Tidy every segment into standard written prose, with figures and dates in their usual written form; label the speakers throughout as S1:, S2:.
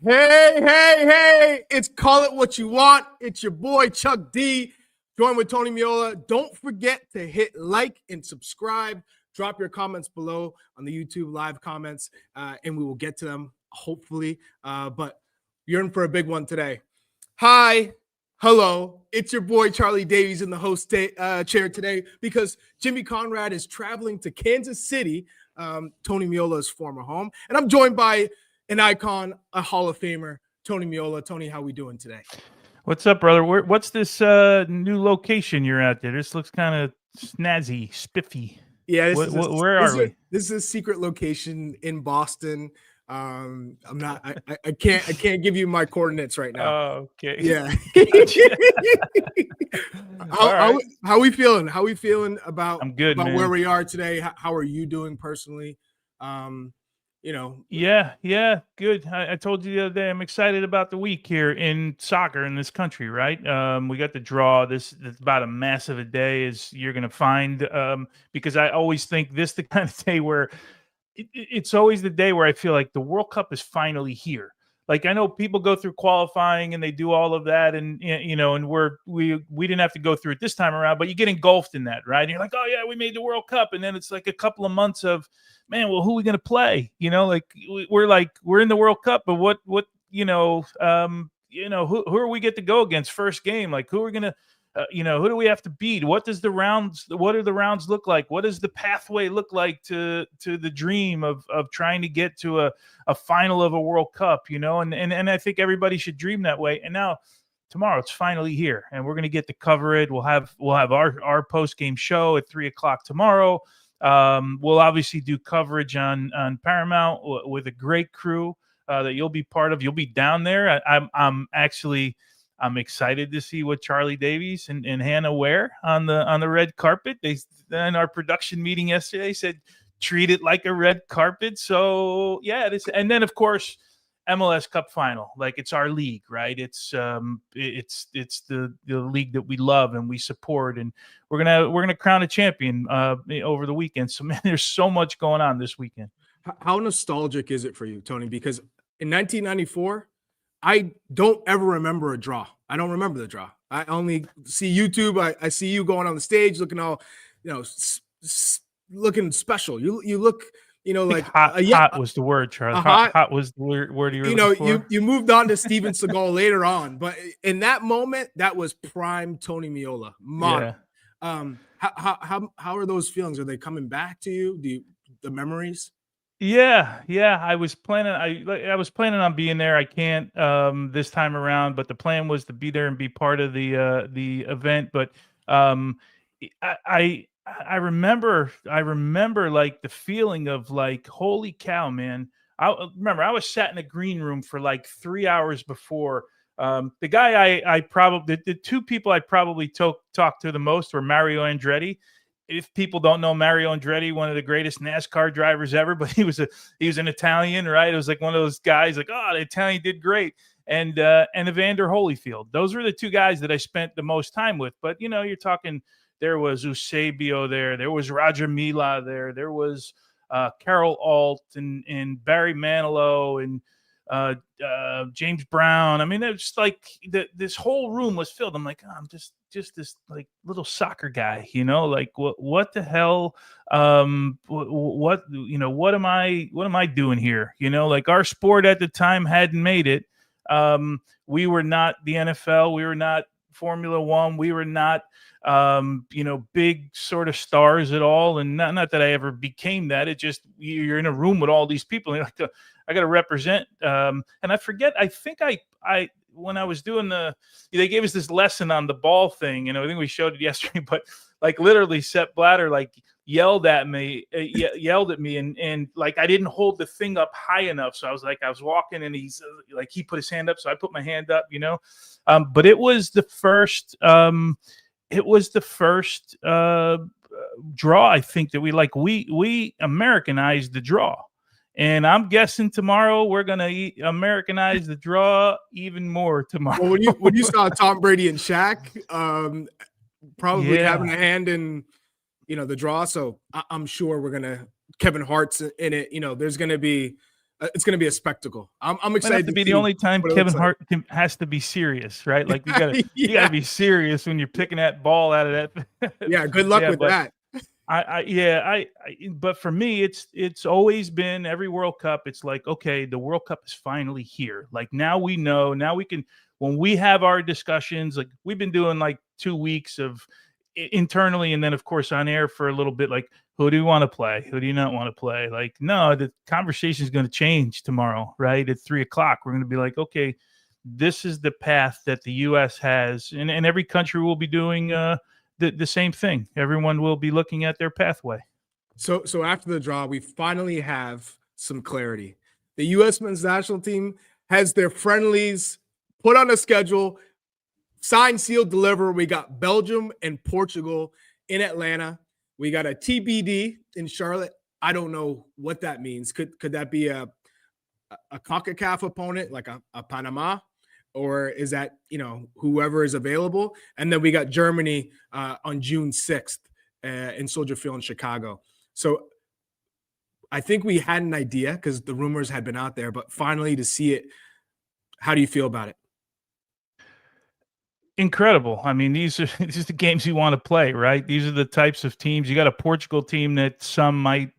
S1: Hey, it's Call It What You Want. It's your boy, Chuck D, joined with Tony Meola. Don't forget to hit like and subscribe. Drop your comments below on the YouTube live comments, and we will get to them, hopefully. But you're in for a big one today. Hi, hello. It's your boy, Charlie Davies, in the host chair today because Jimmy Conrad is traveling to Kansas City, Tony Meola's former home. And I'm joined by an icon, a Hall of Famer, Tony Meola. Tony, how we doing today?
S2: What's up, brother? What's this new location you're at there? This looks kind of snazzy, spiffy.
S1: Yeah,
S2: where are we?
S1: This is a secret location in Boston. I'm not. I can't give you my coordinates right now.
S2: Oh, okay.
S1: Yeah. How we feeling? How we feeling about?
S2: I'm good,
S1: about
S2: man.
S1: Where we are today. How are you doing personally?
S2: Yeah, good. I told you the other day I'm excited about the week here in soccer in this country, right? We got the draw. This is about a massive a day as you're going to find, because I always think this the kind of day where it's always the day where I feel like the World Cup is finally here. Like, I know people go through qualifying and they do all of that, and and we didn't have to go through it this time around, but you get engulfed in that, right? And you're like, oh yeah, we made the World Cup, and then it's like a couple of months of, man, well, who are we gonna play? We're in the World Cup, but who are we get to go against first game? Like, who are we gonna who do we have to beat? What do the rounds look like? What does the pathway look like to the dream of trying to get to a final of a World Cup, and I think everybody should dream that way. And now tomorrow it's finally here, and we're going to get to cover it. We'll have our post-game show at 3:00 tomorrow. We'll obviously do coverage on Paramount with a great crew that you'll be part of. You'll be down there. I'm excited to see what Charlie Davies and Hannah wear on the red carpet. They in our production meeting yesterday said treat it like a red carpet. So yeah, it is. And then of course MLS Cup Final, like it's our league, right? It's the league that we love and we support, and we're gonna crown a champion over the weekend. So man, there's so much going on this weekend.
S1: How nostalgic is it for you, Tony? Because in 1994. I don't ever remember a draw. I don't remember the draw. I only see YouTube. I see you going on the stage looking all, looking special. You look, like
S2: hot was the word, Charlie. Hot was the word
S1: you moved on to Steven Seagal later on, but in that moment, that was prime Tony Meola. Yeah. How are those feelings? Are they coming back to you? The memories?
S2: Yeah. I was planning on being there. I can't this time around, but the plan was to be there and be part of the event. But I remember like the feeling of like, holy cow, man. I remember I was sat in a green room for like 3 hours before. The guy the two people I probably talked to the most were Mario Andretti. If people don't know Mario Andretti, one of the greatest NASCAR drivers ever, but he was an Italian, right? It was like one of those guys like, oh, the Italian did great. And Evander Holyfield. Those were the two guys that I spent the most time with. But, you're talking, there was Eusebio there was Roger Mila there was Carol Alt and Barry Manilow and James Brown. I mean, it was like this whole room was filled. I'm like, oh, I'm just this like little soccer guy, like what the hell? What am I doing here? Like our sport at the time hadn't made it. We were not the NFL. We were not Formula One. We were not, big sort of stars at all. And not that I ever became that. It just, you're in a room with all these people and you're like, I got to represent. And I forget, I think I when I was doing they gave us this lesson on the ball thing, and I think we showed it yesterday, but like literally Sepp Blatter like yelled at me and like I didn't hold the thing up high enough. So I was walking and he's like, he put his hand up. So I put my hand up, but it was the first, draw. I think that we Americanized the draw. And I'm guessing tomorrow we're gonna Americanize the draw even more tomorrow.
S1: Well, when you saw Tom Brady and Shaq, probably having a hand in, the draw. So I'm sure we're gonna Kevin Hart's in it. There's gonna be It's going to be a spectacle. I'm
S2: Might
S1: excited
S2: have to be the only time
S1: what it
S2: Kevin
S1: looks like.
S2: Hart has to be serious, right? Like you gotta
S1: Yeah.
S2: you gotta be serious when you're picking that ball out of that.
S1: Yeah, good luck with
S2: but
S1: that.
S2: but for me, it's always been every World Cup. It's like, okay, the World Cup is finally here. Like now we know, now we can, when we have our discussions, like we've been doing like 2 weeks of internally, and then of course on air for a little bit, like, who do you want to play? Who do you not want to play? Like, no, the conversation is going to change tomorrow, right? At 3:00, we're going to be like, okay, this is the path that the U.S. has, and every country will be doing the same thing. Everyone will be looking at their pathway.
S1: So after the draw, we finally have some clarity. The U.S. men's national team has their friendlies put on a schedule, sign, seal, deliver. We got Belgium and Portugal in Atlanta. We got a TBD in Charlotte. I don't know what that means. Could that be a CONCACAF opponent like a Panama? Or is that, whoever is available? And then we got Germany on June 6th in Soldier Field in Chicago. So I think we had an idea because the rumors had been out there, but finally to see it, how do you feel about it?
S2: Incredible. I mean, these are the games you want to play, right? These are the types of teams. You got a Portugal team that some might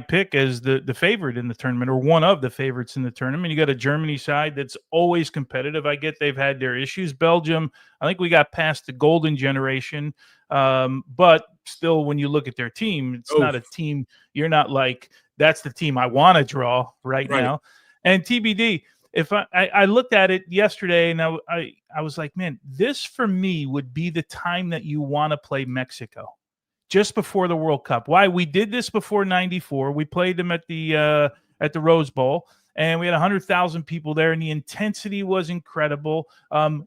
S2: pick as the favorite in the tournament, or one of the favorites in the tournament. You got a Germany side that's always competitive. I get they've had their issues. Belgium, I think we got past the golden generation, but still, when you look at their team, it's not a team. You're not like, that's the team I want to draw right now. And TBD. If I looked at it yesterday and I was like, man, this for me would be the time that you want to play Mexico. Just before the World Cup. Why? We did this before 94. We played them at the Rose Bowl, and we had 100,000 people there, and the intensity was incredible.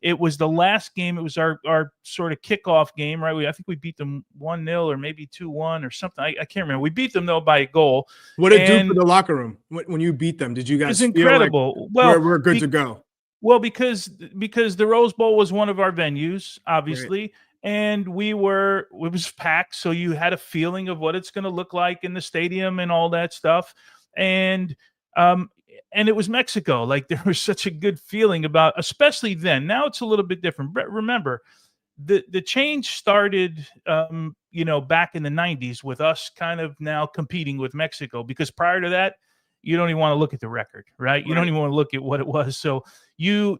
S2: It was the last game. It was our sort of kickoff game, right? I think we beat them 1-0 or maybe 2-1 or something. I can't remember. We beat them, though, by a goal.
S1: What did it do for the locker room when you beat them? Did you guys
S2: feel incredible?
S1: Like we're good to go?
S2: Well, because the Rose Bowl was one of our venues, obviously. Right. And it was packed. So you had a feeling of what it's going to look like in the stadium and all that stuff. And it was Mexico. Like there was such a good feeling about, especially then. Now it's a little bit different. But remember, the change started, back in the 90s with us kind of now competing with Mexico, because prior to that, you don't even want to look at the record, right? You don't even want to look at what it was. So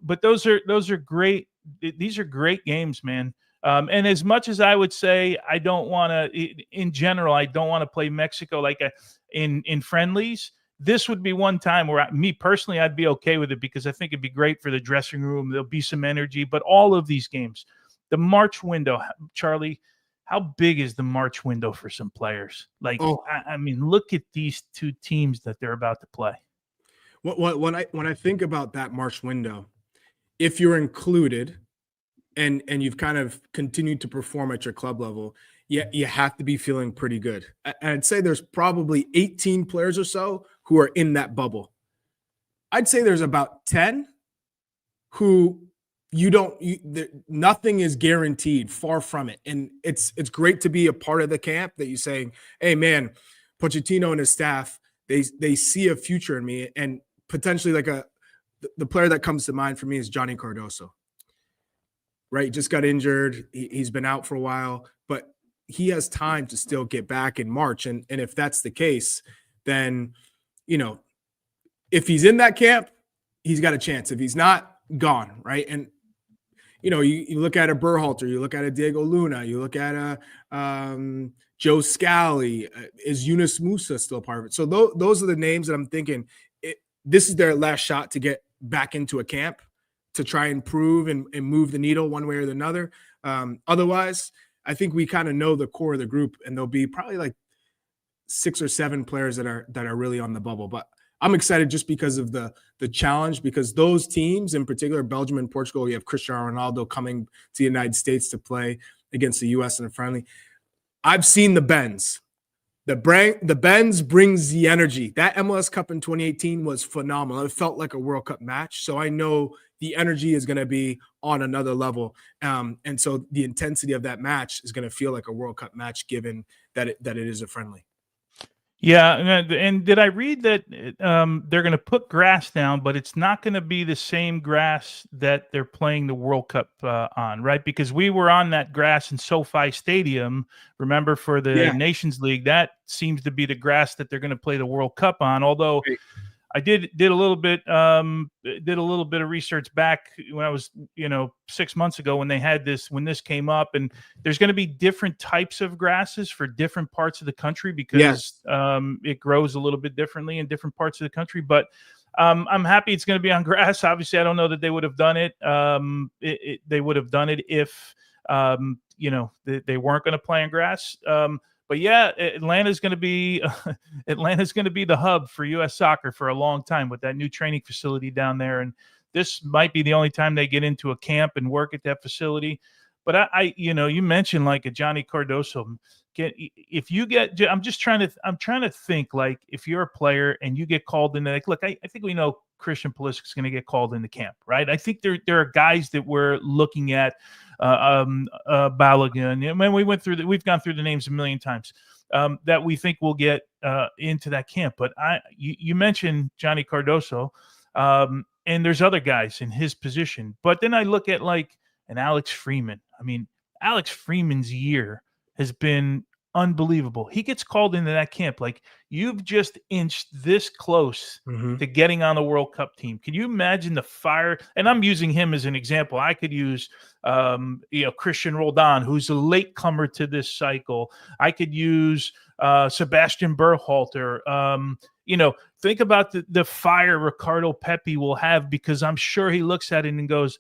S2: but those are great. These are great games, man. And as much as I would say, I don't want to, in general, I don't want to play Mexico like in friendlies. This would be one time where me personally, I'd be okay with it, because I think it'd be great for the dressing room. There'll be some energy, but all of these games, the March window, Charlie, how big is the March window for some players? Like, I mean, look at these two teams that they're about to play.
S1: When I think about that March window, if you're included, and you've kind of continued to perform at your club level, you have to be feeling pretty good. I'd say there's probably 18 players or so who are in that bubble. I'd say there's about 10 who nothing is guaranteed, far from it. And it's great to be a part of the camp that you're saying, hey man, Pochettino and his staff, they see a future in me. And potentially like the player that comes to mind for me is Johnny Cardoso. Right, just got injured. He's been out for a while, but he has time to still get back in March. And if that's the case, then, if he's in that camp, he's got a chance. If he's not, gone, right? And, you look at a Berhalter, you look at a Diego Luna, you look at a Joe Scally. Is Yunus Musa still a part of it? So those are the names that I'm thinking this is their last shot to get back into a camp, to try and prove and move the needle one way or another. Otherwise, I think we kind of know the core of the group, and there'll be probably like 6 or 7 players that are really on the bubble. But I'm excited just because of the challenge, because those teams, in particular, Belgium and Portugal, you have Cristiano Ronaldo coming to the United States to play against the U.S. in a friendly. I've seen the bends. The Benz brings the energy. That MLS Cup in 2018 was phenomenal. It felt like a World Cup match. So I know the energy is going to be on another level. And so the intensity of that match is going to feel like a World Cup match, given that it is a friendly.
S2: Yeah, and did I read that they're going to put grass down, but it's not going to be the same grass that they're playing the World Cup on, right? Because we were on that grass in SoFi Stadium, remember, for the
S1: Yeah.
S2: Nations League. That seems to be the grass that they're going to play the World Cup on. Although
S1: Right.
S2: I did a little bit of research back when I was 6 months ago when this came up, and there's going to be different types of grasses for different parts of the country because
S1: Yes.
S2: it grows a little bit differently in different parts of the country. But I'm happy it's going to be on grass. Obviously, I don't know that they would have done it. They would have done it if they weren't going to play on grass. But yeah, Atlanta's going to be the hub for U.S. soccer for a long time with that new training facility down there, and this might be the only time they get into a camp and work at that facility. But you mentioned like a Johnny Cardoso. I'm trying to think, like, if you're a player and you get called in, like, look, I think we know Christian Pulisic's going to get called into camp, right? I think there are guys that we're looking at. Balogun. And when we've gone through the names a million times that we think will get into that camp. But you mentioned Johnny Cardoso, and there's other guys in his position. But then I look at like an Alex Freeman. I mean, Alex Freeman's year has been unbelievable. He gets called into that camp. Like, you've just inched this close to getting on the World Cup team. Can you imagine the fire? And I'm using him as an example. I could use Christian Roldan, who's a latecomer to this cycle. I could use Sebastian Berhalter. Think about the fire Ricardo Pepi will have, because I'm sure he looks at it and goes,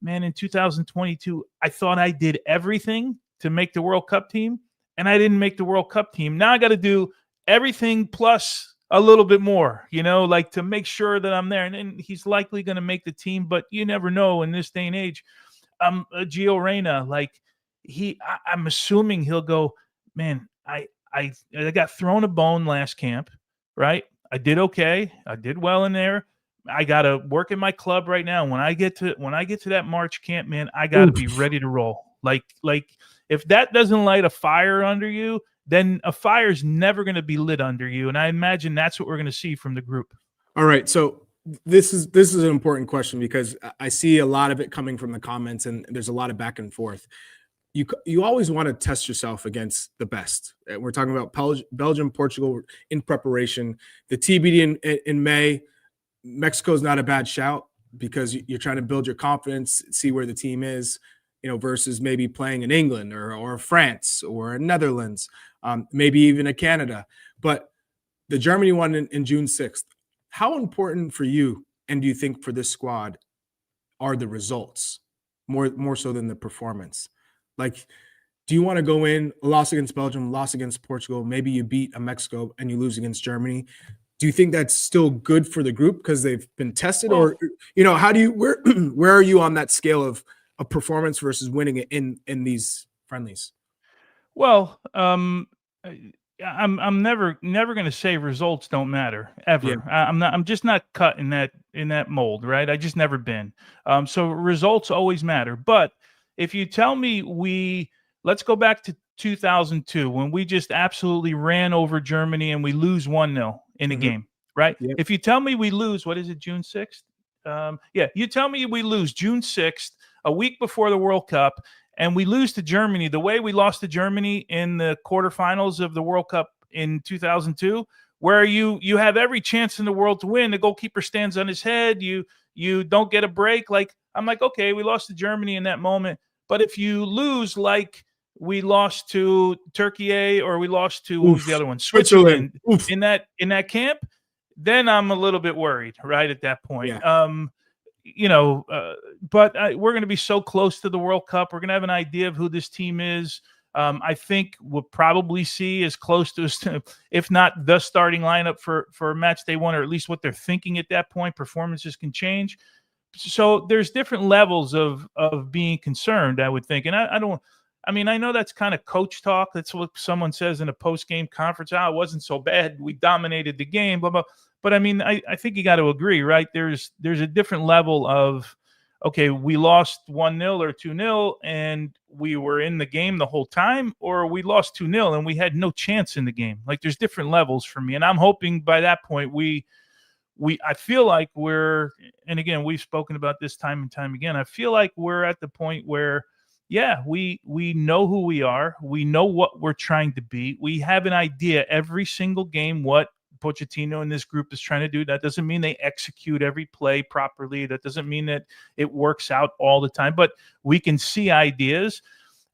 S2: man, in 2022, I thought I did everything to make the World Cup team, and I didn't make the World Cup team. Now I got to do everything plus a little bit more, like to make sure that I'm there. And he's likely going to make the team, but you never know in this day and age. Gio Reyna, like I'm assuming he'll go, man, I got thrown a bone last camp, right? I did okay. I did well in there. I got to work in my club right now. When I get to that March camp, man, I got to be ready to roll. Like if that doesn't light a fire under you, then a fire's never going to be lit under you. And I imagine that's what we're going to see from the group.
S1: All right. So this is an important question, because I see a lot of it coming from the comments, and there's a lot of back and forth. You always want to test yourself against the best. We're talking about Belgium, Portugal in preparation. The TBD in May. Mexico's not a bad shout, because you're trying to build your confidence, see where the team is, versus maybe playing in England or France or Netherlands, maybe even a Canada. But the Germany one in June 6th, how important for you, and do you think for this squad, are the results more so than the performance? Like, do you want to go in a loss against Belgium, loss against Portugal, maybe you beat a Mexico and you lose against Germany? Do you think that's still good for the group because they've been tested? Well, or, how do you, where are you on that scale of performance versus winning it in these friendlies?
S2: Well, I'm never going to say results don't matter ever. Yeah. I'm just not cut in that mold, right? I just never been. So results always matter. But if you tell me let's go back to 2002 when we just absolutely ran over Germany and we lose 1-0 in a game, right? Yep. If you tell me we lose, what is it, June 6th? You tell me we lose June 6th, a week before the World Cup, and we lose to Germany the way we lost to Germany in the quarterfinals of the World Cup in 2002, where you have every chance in the world to win. The goalkeeper stands on his head. You don't get a break. Like, I'm like, okay, we lost to Germany in that moment. But if you lose like we lost to Turkey or we lost to what was the other one? Switzerland in that camp, then I'm a little bit worried, right, at that point. Yeah. But we're going to be so close to the World Cup. We're going to have an idea of who this team is. I think we'll probably see as close to, if not the starting lineup for match day one, or at least what they're thinking at that point. Performances can change. So there's different levels of being concerned, I would think. And I know that's kind of coach talk. That's what someone says in a post-game conference. It wasn't so bad. We dominated the game, blah, blah. But I think you got to agree, right? There's a different level of okay, we lost 1-0 or 2-0 and we were in the game the whole time, or we lost 2-0 and we had no chance in the game. Like, there's different levels for me. And I'm hoping by that point I feel like we're, and again, we've spoken about this time and time again, I feel like we're at the point where, yeah, we know who we are. We know what we're trying to be. We have an idea every single game what Pochettino and this group is trying to do. That doesn't mean they execute every play properly. That doesn't mean that it works out all the time, but we can see ideas.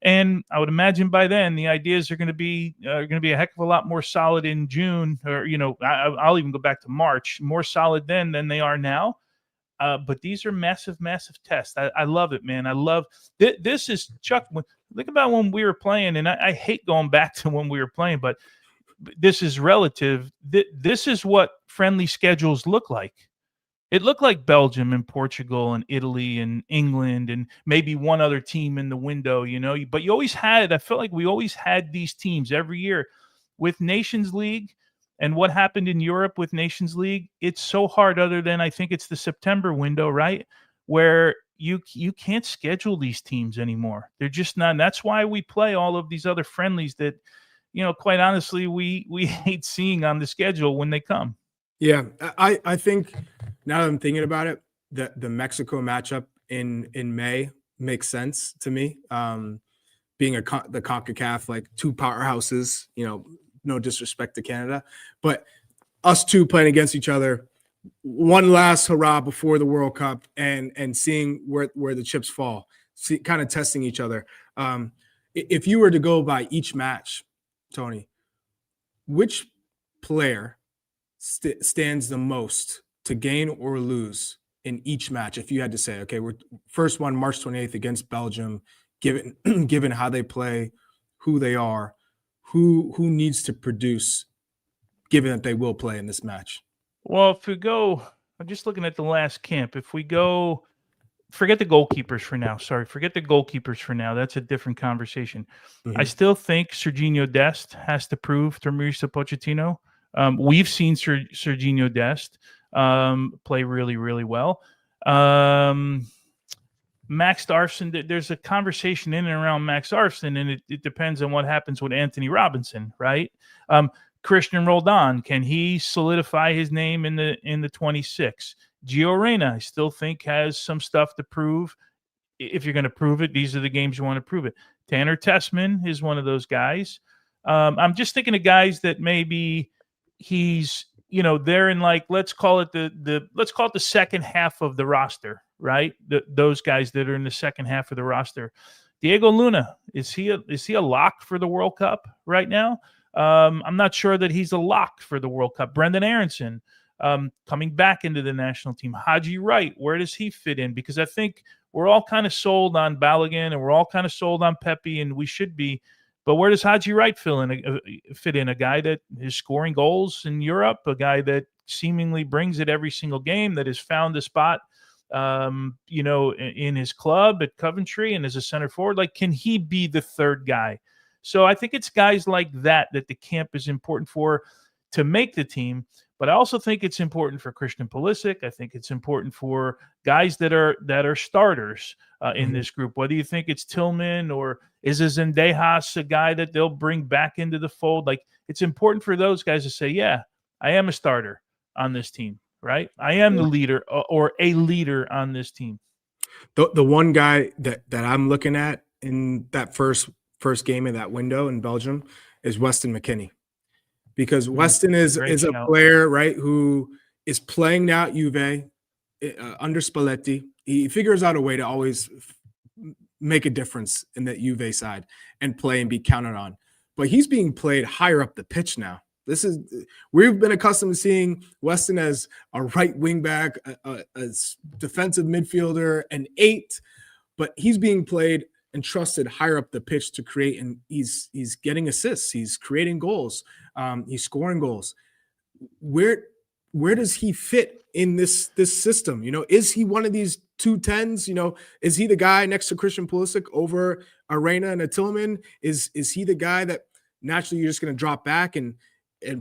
S2: And I would imagine by then the ideas are going to be a heck of a lot more solid in June, or I'll even go back to March, more solid then than they are now. But these are massive, massive tests. I love it, man. I love this. Is Chuck? Think about when we were playing, and I hate going back to when we were playing, but this is relative. This is what friendly schedules look like. It looked like Belgium and Portugal and Italy and England and maybe one other team in the window, but you always had, I felt like we always had these teams every year with Nations League. And what happened in Europe with Nations League, it's so hard, other than I think it's the September window, right? Where you can't schedule these teams anymore. They're just not. And that's why we play all of these other friendlies that, quite honestly, we hate seeing on the schedule when they come.
S1: Yeah, I think now that I'm thinking about it, the Mexico matchup in May makes sense to me. Being the CONCACAF, like two powerhouses, no disrespect to Canada, but us two playing against each other, one last hurrah before the World Cup, and seeing where the chips fall, kind of testing each other. If you were to go by each match, Tony, which player stands the most to gain or lose in each match? If you had to say, okay, we're first one March 28th against Belgium, given how they play, who they are, who needs to produce, given that they will play in this match?
S2: Well, if we go, I'm just looking at the last camp. If we go, forget the goalkeepers for now. Sorry, forget the goalkeepers for now. That's a different conversation. Mm-hmm. I still think Serginho Dest has to prove to Mauricio Pochettino. We've seen Serginho Dest play really, really well. Max Darfson, there's a conversation in and around Max Darfson, and it depends on what happens with Anthony Robinson, right? Christian Roldan, can he solidify his name in the 26? Gio Reyna, I still think, has some stuff to prove. If you're going to prove it, these are the games you want to prove it. Tanner Tessman is one of those guys. I'm just thinking of guys that maybe he's, they're in, like, let's call it the second half of the roster, right? Those guys that are in the second half of the roster. Diego Luna, is he a lock for the World Cup right now? I'm not sure that he's a lock for the World Cup. Brendan Aronson, coming back into the national team. Haji Wright, where does he fit in? Because I think we're all kind of sold on Balogun and we're all kind of sold on Pepe, and we should be. But where does Haji Wright fit in? A guy that is scoring goals in Europe, a guy that seemingly brings it every single game, that has found a spot, in his club at Coventry and as a center forward. Like, can he be the third guy? So I think it's guys like that the camp is important for to make the team. But I also think it's important for Christian Pulisic. I think it's important for guys that are starters in this group. Whether you think it's Tillman or is Zendejas a guy that they'll bring back into the fold, like, it's important for those guys to say, yeah, I am a starter on this team, right? I am the leader or a leader on this team.
S1: The one guy that I'm looking at in that first game in that window in Belgium is Weston McKennie. Because Weston is a player, right, who is playing now at Juve under Spalletti. He figures out a way to always make a difference in that Juve side and play and be counted on. But he's being played higher up the pitch now. We've been accustomed to seeing Weston as a right wing back, a defensive midfielder, an 8, but he's being played and trusted higher up the pitch to create, and he's getting assists, he's creating goals, he's scoring goals. Where does he fit in this system? Is he one of these 210s? Is he the guy next to Christian Pulisic over a Reyna and a Tillman? Is he the guy that naturally you're just going to drop back and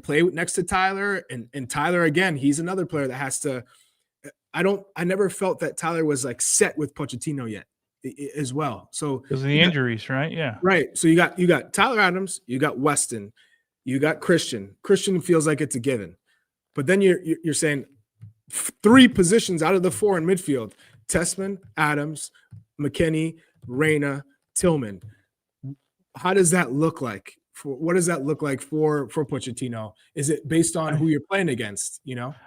S1: play next to Tyler? And Tyler, again, he's another player that has to I never felt that Tyler was like set with Pochettino yet as well. So
S2: because of the injuries, right? Yeah.
S1: Right. So you got Tyler Adams, you got Weston, you got Christian. Christian feels like it's a given. But then you're saying 3 positions out of the 4 in midfield: Tessman, Adams, McKennie, Reyna, Tillman. How does that look like? What does that look like for Pochettino? Is it based on who you're playing against?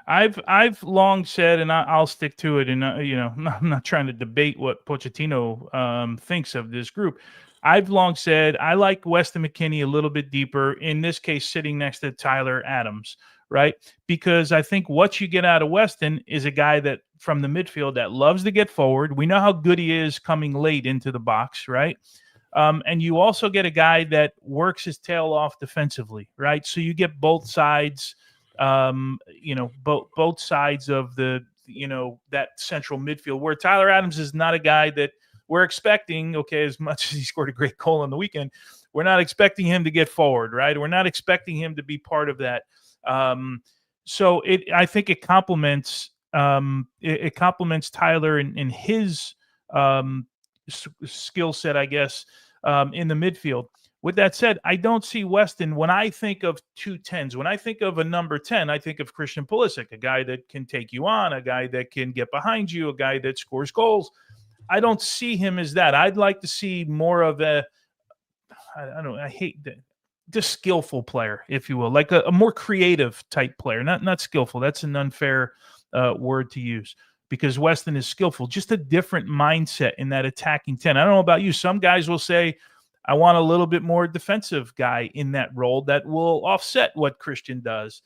S2: I've long said, and I'll stick to it. And I'm not trying to debate what Pochettino thinks of this group. I've long said I like Weston McKennie a little bit deeper. In this case, sitting next to Tyler Adams, right? Because I think what you get out of Weston is a guy that from the midfield that loves to get forward. We know how good he is coming late into the box, right? And you also get a guy that works his tail off defensively, right? So you get both sides, both sides of the, that central midfield, where Tyler Adams is not a guy that we're expecting, okay, as much as he scored a great goal on the weekend, we're not expecting him to get forward, right? We're not expecting him to be part of that. So I think it complements Tyler in his skill set, I guess, in the midfield. With that said, I don't see Weston. When I think of 2 10s, when I think of a number 10, I think of Christian Pulisic, a guy that can take you on, a guy that can get behind you, a guy that scores goals. I don't see him as that. I'd like to see more of a, I hate that, just skillful player, if you will, like a more creative type player, not skillful. That's an unfair word to use, because Weston is skillful, just a different mindset in that attacking 10. I don't know about you. Some guys will say, I want a little bit more defensive guy in that role that will offset what Christian does.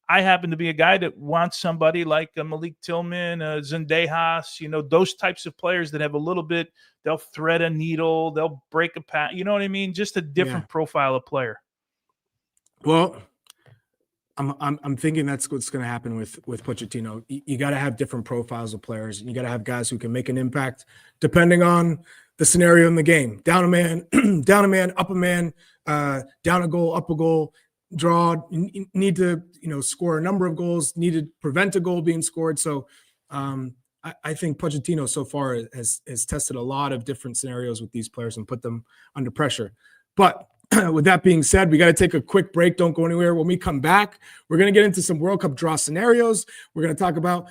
S2: I happen to be a guy that wants somebody like a Malik Tillman, Zendejas, those types of players that have a little bit, they'll thread a needle, they'll break a pass, you know what I mean? Just a different profile of player.
S1: Well, I'm thinking that's what's going to happen with Pochettino. You got to have different profiles of players. You got to have guys who can make an impact depending on the scenario in the game. Down a man, up a man, down a goal, up a goal, draw. You need to score a number of goals. Need to prevent a goal being scored. So I think Pochettino so far has tested a lot of different scenarios with these players and put them under pressure. But with that being said, we got to take a quick break. Don't go anywhere. When we come back, we're going to get into some World Cup draw scenarios. We're going to talk about,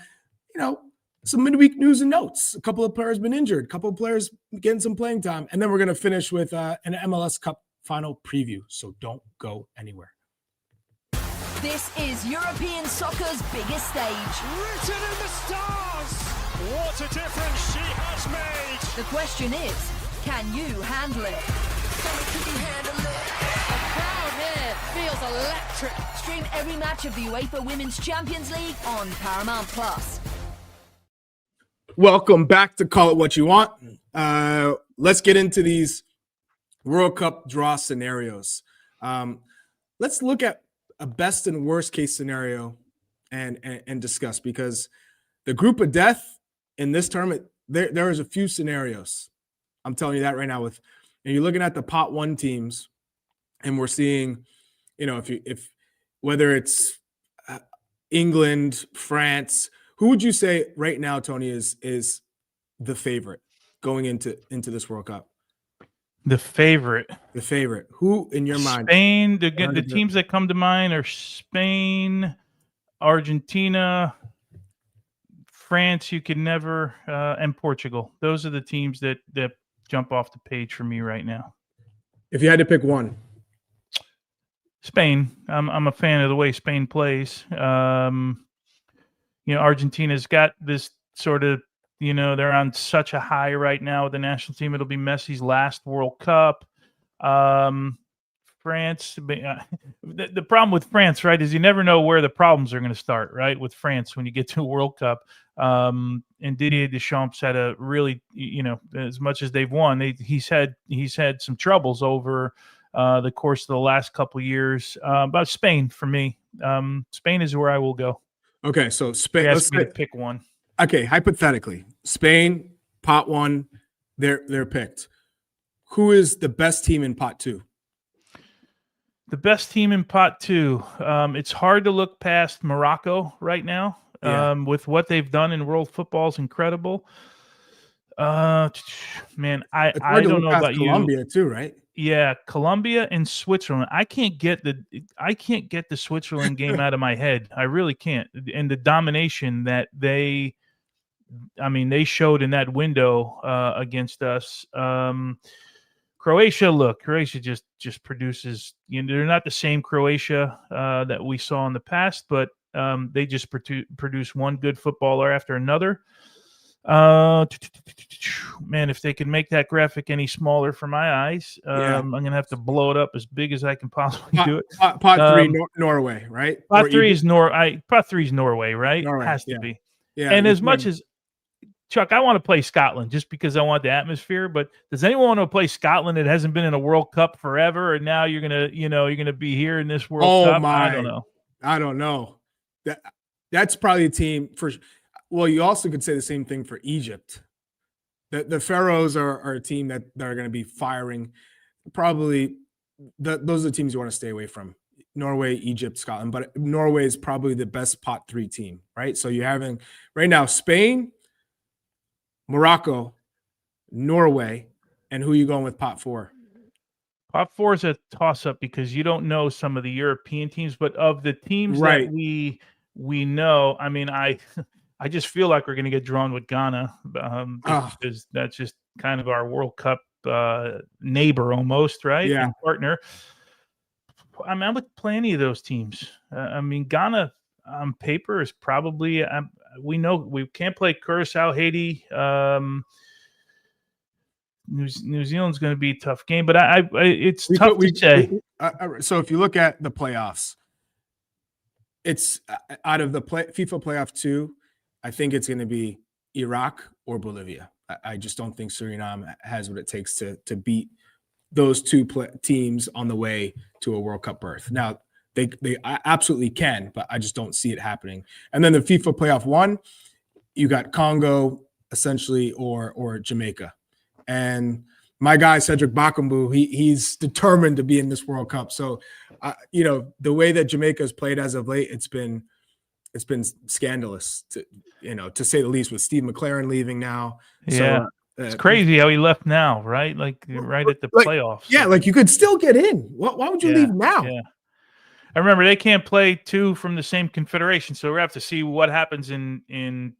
S1: some midweek news and notes. A couple of players been injured, a couple of players getting some playing time. And then we're going to finish with an MLS Cup Final preview. So don't go anywhere.
S3: This is European soccer's biggest stage.
S4: Written in the stars. What a difference she has made.
S3: The question is, can you handle it? The crowd here feels electric. Stream every match of the UEFA Women's Champions League on Paramount Plus.
S1: Welcome back to Call It What You Want. Let's get into these World Cup draw scenarios. Let's look at a best and worst case scenario and discuss, because the group of death in this tournament, there is a few scenarios. I'm telling you that right now. And you're looking at the pot 1 teams, and we're seeing, if whether it's England, France, who would you say right now, Tony, is the favorite going into this World Cup?
S2: The favorite. Who in your mind? Spain. The teams that come to mind are Spain, Argentina, France. You can never, and Portugal. Those are the teams that jump off the page for me right now.
S1: If you had to pick one,
S2: Spain. I'm a fan of the way Spain plays. Argentina's got this sort of, they're on such a high right now with the national team. It'll be Messi's last World Cup. France, the problem with France, right, is you never know where the problems are going to start, right, with France when you get to a World Cup. And Didier Deschamps had a really, as much as they've won, he's had some troubles over the course of the last couple of years. But Spain, for me, Spain is where I will go.
S1: Okay, so Spain.
S2: Let's pick one.
S1: Okay, hypothetically, Spain, pot 1, they're picked. Who is the best team in pot 2?
S2: The best team in pot 2. It's hard to look past Morocco right now. with what they've done in world football is incredible. Man, I don't know about
S1: Colombia too, right?
S2: Yeah, Colombia and Switzerland. I can't get the Switzerland game out of my head. I really can't. And the domination that they showed in that window against us. Croatia just produces. They're not the same Croatia that we saw in the past, but they just produce one good footballer after another. Man, if they could make that graphic any smaller for my eyes, I'm gonna have to blow it up as big as I can possibly do it.
S1: Pot three, Norway, right?
S2: Pot three is Norway, right?
S1: Norway,
S2: Has to be.
S1: Yeah,
S2: and as much as Chuck, I want to play Scotland just because I want the atmosphere. But does anyone want to play Scotland that hasn't been in a World Cup forever, and now you're gonna be here in this World Cup?
S1: My.
S2: I don't know.
S1: That's probably a team for. Well, you also could say the same thing for Egypt. The Pharaohs are a team that are going to be firing. Probably those are the teams you want to stay away from. Norway, Egypt, Scotland. But Norway is probably the best pot three team, right? So you're having right now Spain, Morocco, Norway, and who are you going with pot four?
S2: Pot four is a toss-up because you don't know some of the European teams. But of the teams that we know, I just feel like we're going to get drawn with Ghana because that's just kind of our World Cup neighbor almost, right?
S1: Yeah.
S2: And partner. I would play any of those teams. Ghana on paper is probably we know we can't play Curacao, Haiti. New Zealand's going to be a tough game, but it's tough to say.
S1: So if you look at the playoffs, it's out of the FIFA playoff 2. I think it's going to be Iraq or Bolivia. I just don't think Suriname has what it takes to beat those two teams on the way to a World Cup berth. Now, they absolutely can, but I just don't see it happening. And then the FIFA playoff 1, you got Congo essentially or Jamaica. And my guy, Cedric Bakambu, he's determined to be in this World Cup. So, the way that Jamaica has played as of late, it's been scandalous to say the least, with Steve McLaren leaving now.
S2: Yeah. So, it's crazy how he left now, right? Right at the playoffs.
S1: Yeah, you could still get in. Why would you leave now?
S2: Yeah. I remember they can't play two from the same confederation, so we have to see what happens in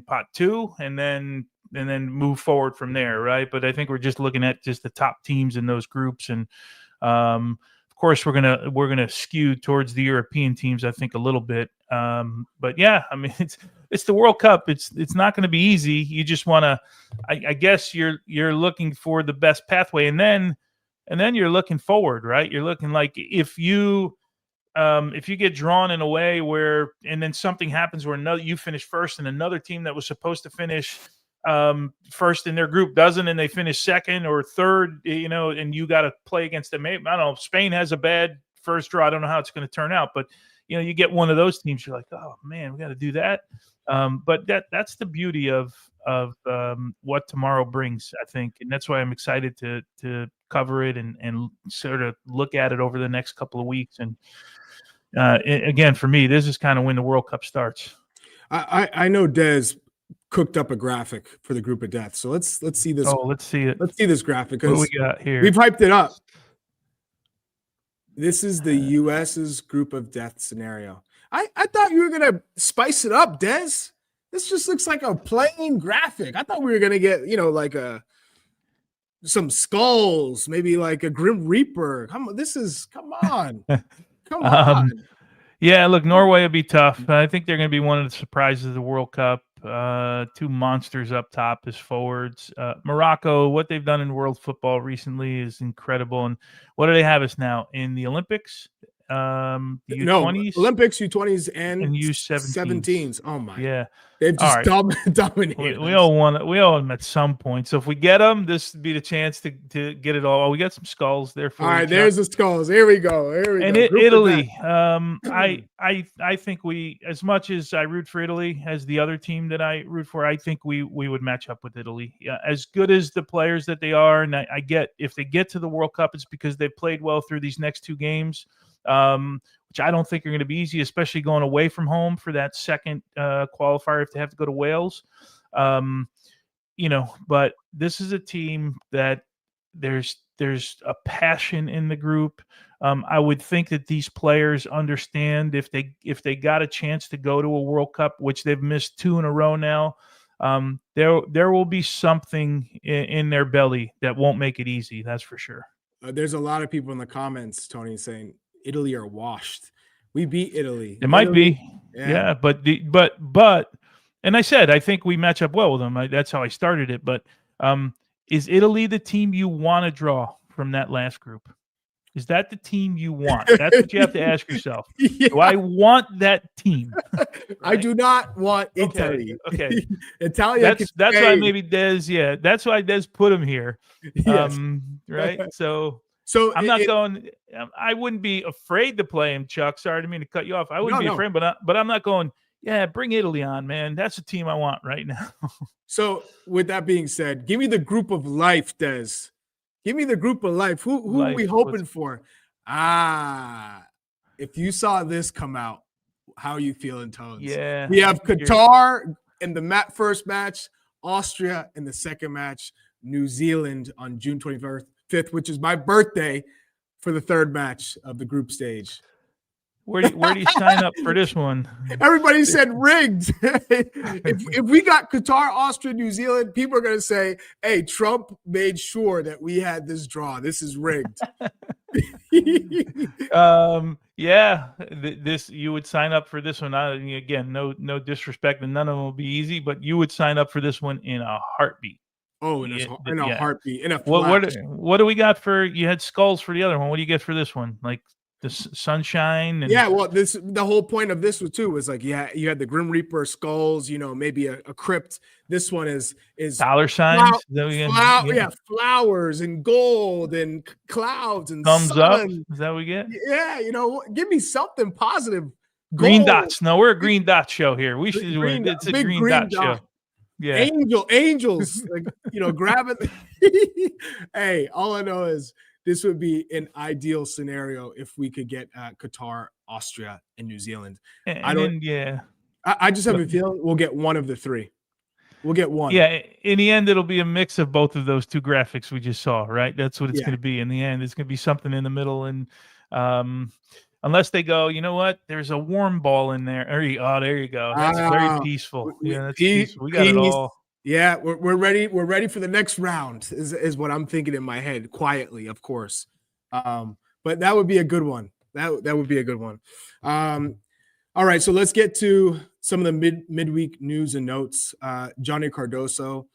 S2: pot 2 and then move forward from there, right? But I think we're just looking at just the top teams in those groups, and of course we're gonna skew towards the European teams, I think, a little bit. But yeah, it's the World Cup. It's not going to be easy. You just want to, I guess you're looking for the best pathway, and then you're looking forward, right? You're looking like if you get drawn in a way where, and then something happens where you finish first and another team that was supposed to finish first in their group doesn't, and they finish second or third, and you got to play against them. I don't know. Spain has a bad first draw. I don't know how it's going to turn out, but you get one of those teams, you're like, oh man, we got to do that. But that's the beauty of what tomorrow brings, I think, and that's why I'm excited to cover it and sort of look at it over the next couple of weeks. And again, for me, this is kind of when the World Cup starts.
S1: I know Des cooked up a graphic for the group of death, so let's see this.
S2: Oh, let's see it.
S1: Let's see this graphic.
S2: What do we got here?
S1: We've hyped it up. This is the U.S.'s group of death scenario. I thought you were gonna spice it up, Des. This just looks like a plain graphic. I thought we were gonna get some skulls, maybe like a Grim Reaper. Come on. Come on.
S2: Yeah, look, Norway will be tough. I think they're going to be one of the surprises of the World Cup. Two monsters up top as forwards. Morocco, what they've done in world football recently is incredible. And what do they have us now in the Olympics? U20s?
S1: Olympics, U20s, and
S2: U17s.
S1: Oh my!
S2: Yeah,
S1: they've just dominated.
S2: We all them at some point. So if we get them, this would be the chance to get it all. We got some skulls there for.
S1: All right, there's the skulls. Here we go.
S2: And Italy. I think we, as much as I root for Italy as the other team that I root for, I think we would match up with Italy. Yeah, as good as the players that they are, and I get if they get to the World Cup, it's because they played well through these next two games. Which which I don't think are going to be easy, especially going away from home for that second qualifier if they have to go to Wales. But this is a team that there's a passion in the group. I would think that these players understand if they got a chance to go to a World Cup, which they've missed 2 in a row now, there will be something in their belly that won't make it easy. That's for sure.
S1: There's a lot of people in the comments, Tony, saying Italy are washed. We beat Italy.
S2: It might be, yeah. But and I said I think we match up well with them. That's how I started it. But is Italy the team you want to draw from that last group? Is that the team you want? That's what you have to ask yourself. Yeah. Do I want that team? Right?
S1: I do not want Italy.
S2: Okay.
S1: Italia.
S2: That's why maybe Des. Yeah, that's why Des put him here. Yes. Right. So I'm not going. I wouldn't be afraid to play him, Chuck. Sorry, I didn't mean to cut you off. I wouldn't be afraid, but I'm not going. Yeah, bring Italy on, man. That's the team I want right now.
S1: So with that being said, give me the group of life, Des. Give me the group of life. Who are we hoping for? If you saw this come out, how are you feeling, Tones?
S2: Yeah.
S1: We have Qatar in the first match, Austria in the second match, New Zealand on June 25th, which is my birthday, for the third match of the group stage.
S2: Where do you sign up for this one?
S1: Everybody said rigged. if we got Qatar, Austria, New Zealand, people are going to say, hey, Trump made sure that we had this draw. This is rigged.
S2: Yeah, this you would sign up for this one. Again, no disrespect, and none of them will be easy, but you would sign up for this one in a heartbeat.
S1: Oh, in a heartbeat, in a flash.
S2: What do we got for? You had skulls for the other one. What do you get for this one? Like the sunshine? And...
S1: Yeah, well, the whole point of this was like, yeah, you had the Grim Reaper skulls, maybe a crypt. This one is
S2: dollar signs.
S1: Flowers and gold and clouds and
S2: thumbs
S1: sun.
S2: Up. Is that what we get?
S1: Yeah, give me something positive.
S2: Green dots. No, we're a green dot show here. We should win. It's a green dot show. Yeah, angels,
S1: grab it. Hey, all I know is this would be an ideal scenario if we could get Qatar, Austria, and New Zealand. I just have a feeling we'll get one of the three. We'll get one.
S2: Yeah, in the end, it'll be a mix of both of those two graphics we just saw, right? That's what it's going to be. In the end, it's going to be something in the middle, and unless they go, you know what? There's a warm ball in there. There you go. That's very peaceful. Yeah, that's peaceful. We got it all.
S1: Yeah, we're ready. We're ready for the next round. Is what I'm thinking in my head, quietly, of course. But that would be a good one. That would be a good one. All right, so let's get to some of the midweek news and notes. Johnny Cardoso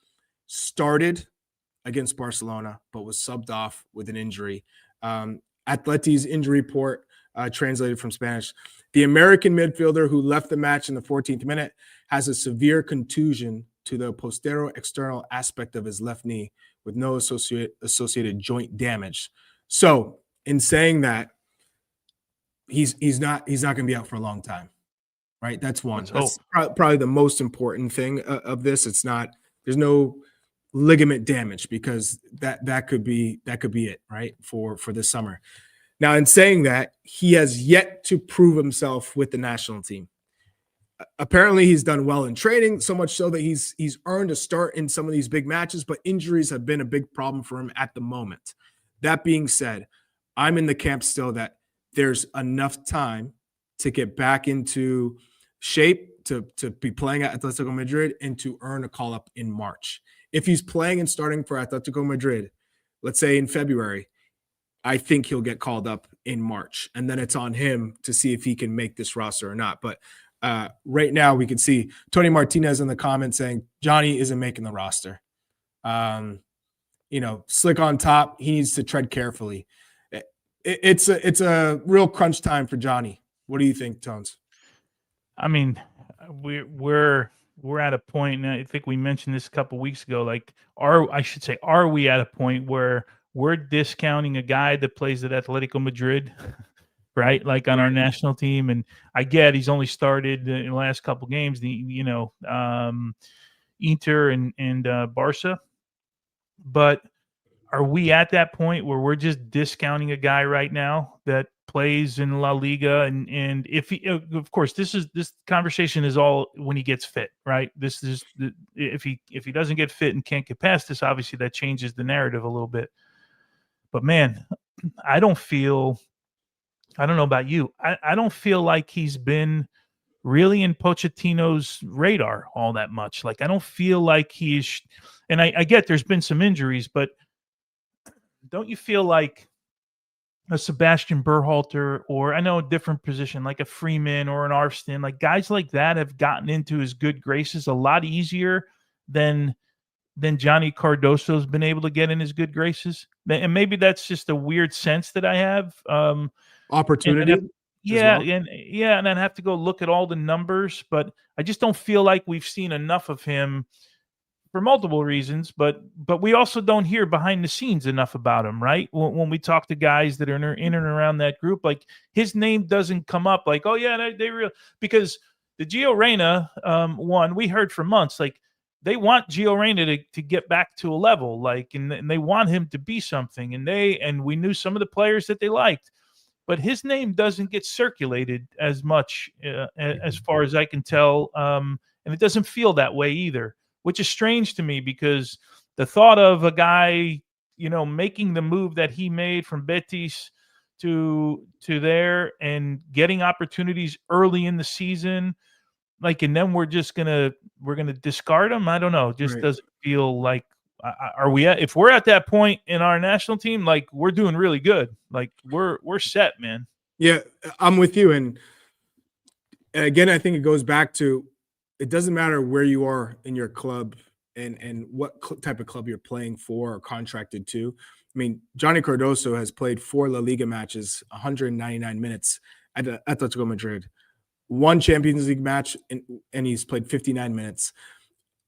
S1: started against Barcelona, but was subbed off with an injury. Atleti's injury report, translated from Spanish. The American midfielder who left the match in the 14th minute has a severe contusion to the posterior external aspect of his left knee with no associated joint damage. So in saying that, he's not going to be out for a long time, right? That's one. That's probably the most important thing of this. There's no ligament damage, because that could be it, right? For this summer. Now, in saying that, he has yet to prove himself with the national team. Apparently, he's done well in training, so much so that he's earned a start in some of these big matches, but injuries have been a big problem for him at the moment. That being said, I'm in the camp still that there's enough time to get back into shape to be playing at Atletico Madrid and to earn a call-up in March. If he's playing and starting for Atletico Madrid, let's say in February, I think he'll get called up in March, and then it's on him to see if he can make this roster or not. But right now, we can see Tony Martinez in the comments saying Johnny isn't making the roster. Slick on top. He needs to tread carefully. It's a real crunch time for Johnny. What do you think, Tones?
S2: I mean, we're at a point, and I think we mentioned this a couple of weeks ago. Like, are we at a point where we're discounting a guy that plays at Atletico Madrid? Right, like on our national team, and I get he's only started in the last couple games. Inter and Barca, but are we at that point where we're just discounting a guy right now that plays in La Liga, and if he, of course, this conversation is all when he gets fit, right? This is if he doesn't get fit and can't get past this, obviously that changes the narrative a little bit. But man, I don't know about you. I don't feel like he's been really in Pochettino's radar all that much. Like, I don't feel like he's, and I get there's been some injuries, but don't you feel like a Sebastian Berhalter, or I know a different position like a Freeman or an Arfston, like guys like that have gotten into his good graces a lot easier than Johnny Cardoso's been able to get in his good graces? And maybe that's just a weird sense that I have.
S1: Opportunity.
S2: And I'd have to go look at all the numbers, but I just don't feel like we've seen enough of him for multiple reasons, but we also don't hear behind the scenes enough about him, right? When we talk to guys that are in and around that group, like his name doesn't come up like, oh yeah, because the Gio Reyna one, we heard for months, like they want Gio Reyna to get back to a level, like, and they want him to be something, and we knew some of the players that they liked, but his name doesn't get circulated as much as far as I can tell, and it doesn't feel that way either, which is strange to me, because the thought of a guy, making the move that he made from Betis to there and getting opportunities early in the season, like, and then we're gonna discard him. I don't know. Just
S1: Right.
S2: Doesn't feel like, if we're at that point in our national team, like we're doing really good. Like we're set, man.
S1: Yeah, I'm with you. And again, I think it goes back to, it doesn't matter where you are in your club and what type of club you're playing for or contracted to. I mean, Johnny Cardoso has played 4 La Liga matches, 199 minutes at Atletico Madrid, 1 Champions League match, and he's played 59 minutes.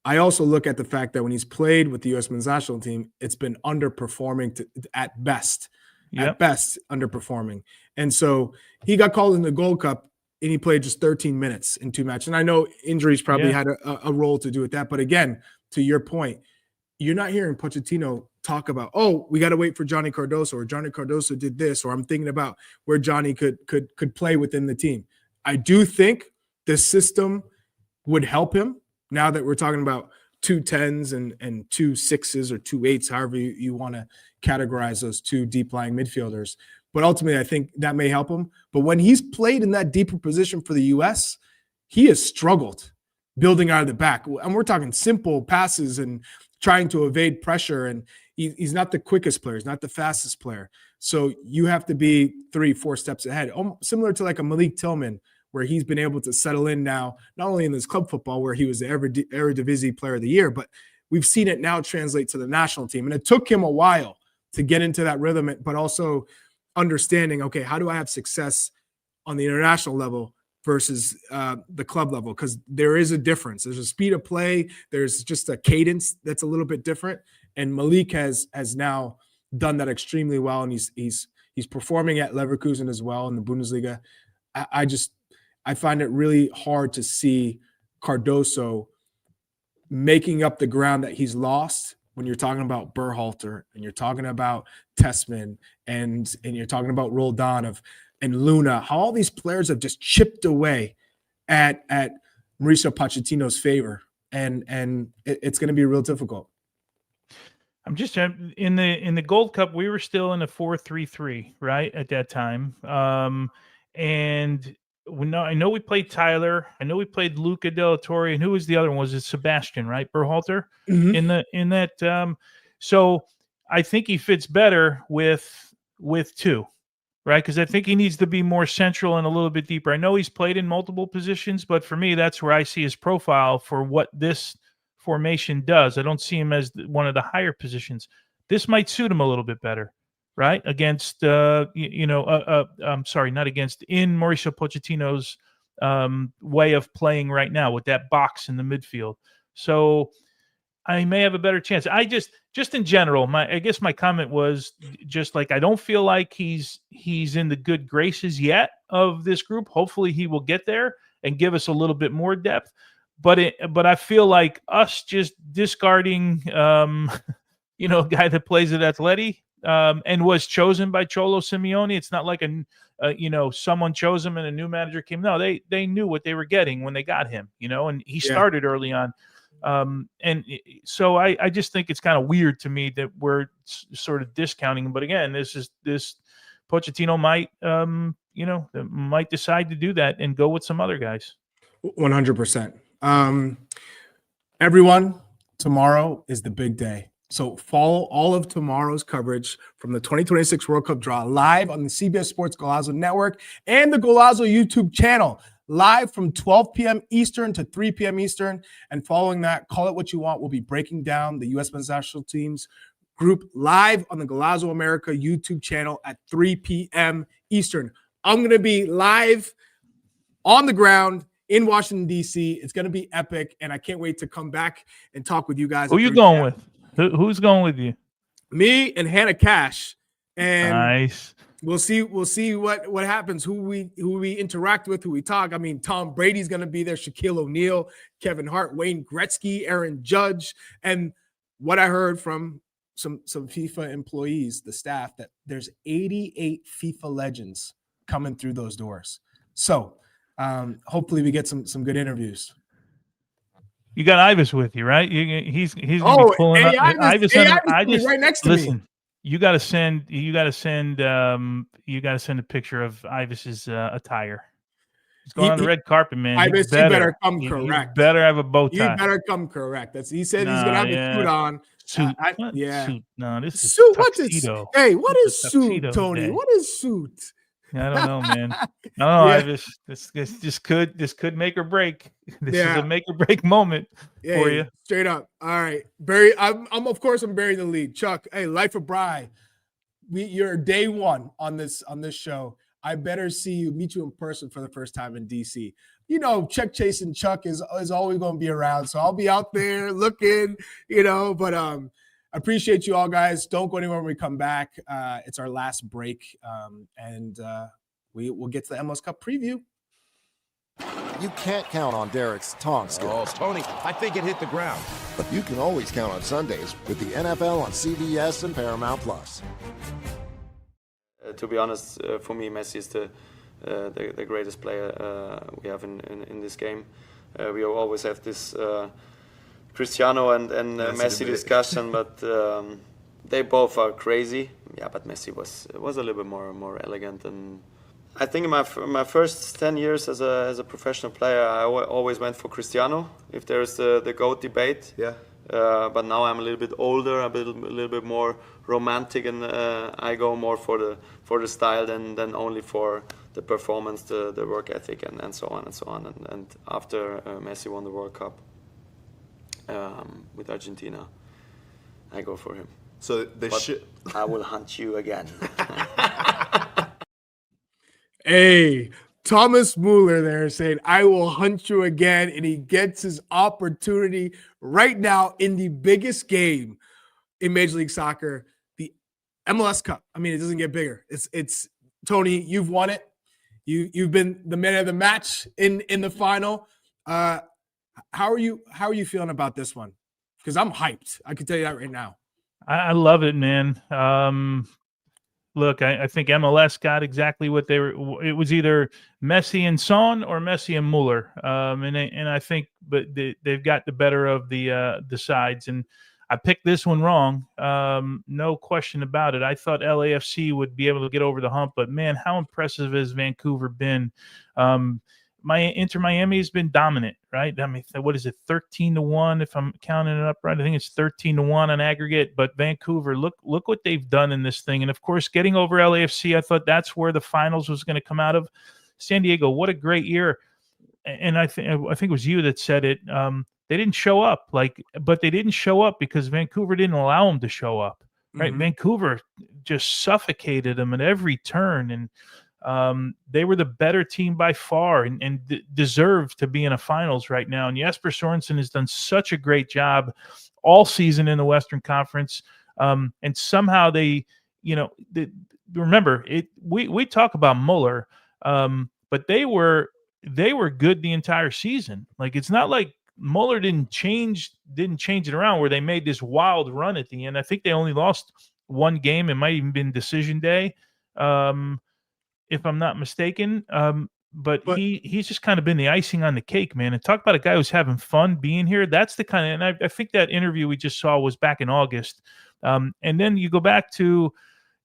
S1: I also look at the fact that when he's played with the U.S. men's national team, it's been underperforming at best.
S2: Yep.
S1: At best, underperforming. And so he got called in the Gold Cup, and he played just 13 minutes in 2 matches. And I know injuries probably had a role to do with that. But again, to your point, you're not hearing Pochettino talk about, oh, we got to wait for Johnny Cardoso, or Johnny Cardoso did this, or I'm thinking about where Johnny could play within the team. I do think the system would help him now that we're talking about 2 10s and 2 6s or 2 8s, however you want to categorize those 2 deep lying midfielders. But ultimately, I think that may help him. But when he's played in that deeper position for the U.S., he has struggled building out of the back. And we're talking simple passes and trying to evade pressure. And he's not the quickest player. He's not the fastest player. So you have to be 3-4 steps ahead. Similar to like a Malik Tillman, where he's been able to settle in now, not only in this club football where he was the Eredivisie Player of the Year, but we've seen it now translate to the national team. And it took him a while to get into that rhythm, but also understanding, okay, how do I have success on the international level versus the club level? Because there is a difference. There's a speed of play. There's just a cadence that's a little bit different. And Malik has now done that extremely well, and he's performing at Leverkusen as well in the Bundesliga. I find it really hard to see Cardoso making up the ground that he's lost when you're talking about Berhalter and you're talking about Tessman and you're talking about Roldan and Luna, how all these players have just chipped away at Mauricio Pochettino's favor. And it's going to be real difficult.
S2: I'm just in the Gold Cup, we were still in a 4-3-3, right, at that time. And I know we played Tyler. I know we played Luca Del Torre, and who was the other one? Was it Sebastian, right? Berhalter in that. So I think he fits better with 2, right? Because I think he needs to be more central and a little bit deeper. I know he's played in multiple positions, but for me, that's where I see his profile for what this formation does. I don't see him as one of the higher positions. This might suit him a little bit better. Right, against I'm sorry, not against, in Mauricio Pochettino's way of playing right now with that box in the midfield. So I may have a better chance. I just in general, I guess my comment was just like, I don't feel like he's in the good graces yet of this group. Hopefully he will get there and give us a little bit more depth. But I feel like us just discarding a guy that plays at Atleti, and was chosen by Cholo Simeone. It's not like someone chose him and a new manager came. No, they knew what they were getting when they got him, and he started early on. So I just think it's kind of weird to me that we're sort of discounting him. But again, this Pochettino might decide to do that and go with some other guys.
S1: 100%. Everyone, tomorrow is the big day. So follow all of tomorrow's coverage from the 2026 World Cup draw live on the CBS Sports Golazo Network and the Golazo YouTube channel, live from 12 p.m. Eastern to 3 p.m. Eastern. And following that, Call It What You Want. We'll be breaking down the U.S. men's national team's group live on the Golazo America YouTube channel at 3 p.m. Eastern. I'm going to be live on the ground in Washington, D.C. It's going to be epic, and I can't wait to come back and talk with you guys.
S2: Who are you going with? Who's going with you?
S1: Me and Hannah Cash. And
S2: nice.
S1: We'll see what happens, who we interact with, who we talk. I mean, Tom Brady's going to be there, Shaquille O'Neal, Kevin Hart, Wayne Gretzky, Aaron Judge. And what I heard from some FIFA employees, the staff, that there's 88 FIFA legends coming through those doors. So hopefully we get some good interviews.
S2: You got Ivis with you, right? He's gonna be pulling up. Ivis
S1: right next to me.
S2: You got to send a picture of Ivis's attire. He's going on the red carpet, man.
S1: Ivis, you better come correct.
S2: You better have a bow tie.
S1: You better come correct. He said he's gonna have a suit on.
S2: Suit.
S1: Suit.
S2: No, this is
S1: suit.
S2: Tuxedo.
S1: What is suit, Tony? What is suit?
S2: I don't know, man. I don't know, Ivis. This could make or break. This is a make or break moment for you.
S1: Straight up. All right, Barry. I'm of course burying the lead. Chuck, hey, Life of Bri. You're day one on this show. I better meet you in person for the first time in DC. Check chasing Chuck is always going to be around, so I'll be out there looking. But I appreciate you all, guys. Don't go anywhere when we come back. It's our last break, and we'll get to the MLS Cup preview.
S5: You can't count on Derek's tong skills.
S6: Oh, Tony, I think it hit the ground.
S5: But you can always count on Sundays with the NFL on CBS and Paramount Plus.
S7: To be honest, for me, Messi is the greatest player we have in this game. We always have this Cristiano and Messi discussion, but they both are crazy. Yeah, but Messi was a little bit more elegant. And I think in my first 10 years as a professional player, I always went for Cristiano if there's the GOAT debate.
S6: Yeah.
S7: But now I'm a little bit older, a little bit more romantic, and I go more for the style than only for the performance, the work ethic, and so on and so on. And after Messi won the World Cup with Argentina, I go for him.
S6: So
S7: I will hunt you again.
S1: Hey, Thomas Müller there saying, I will hunt you again, and he gets his opportunity right now in the biggest game in Major League Soccer, the MLS Cup. I mean, it doesn't get bigger. It's Tony, you've won it. You've been the man of the match in the final. How are you feeling about this one? Because I'm hyped. I can tell you that right now.
S2: I love it, man. Look, I think MLS got exactly what they were. It was either Messi and Son or Messi and Müller, and I think, but they've got the better of the sides. And I picked this one wrong, no question about it. I thought LAFC would be able to get over the hump, but man, how impressive has Vancouver been? Inter Miami has been dominant, right? I mean, what is it, 13-1 if I'm counting it up right? I think it's 13-1 on aggregate. But Vancouver, look what they've done in this thing, and of course, getting over LAFC, I thought that's where the finals was going to come out of. San Diego, what a great year! And I think it was you that said it. They didn't show up, but they didn't show up because Vancouver didn't allow them to show up, right? Mm-hmm. Vancouver just suffocated them at every turn, and they were the better team by far and deserve to be in a finals right now. And Jesper Sorensen has done such a great job all season in the Western Conference. And somehow remember it. We talk about Müller, but they were good the entire season. Like, it's not like Müller didn't change it around where they made this wild run at the end. I think they only lost one game. It might even been decision day, if I'm not mistaken. But he's just kind of been the icing on the cake, man. And talk about a guy who's having fun being here. That's the kind of, and I think that interview we just saw was back in August. And then you go back to,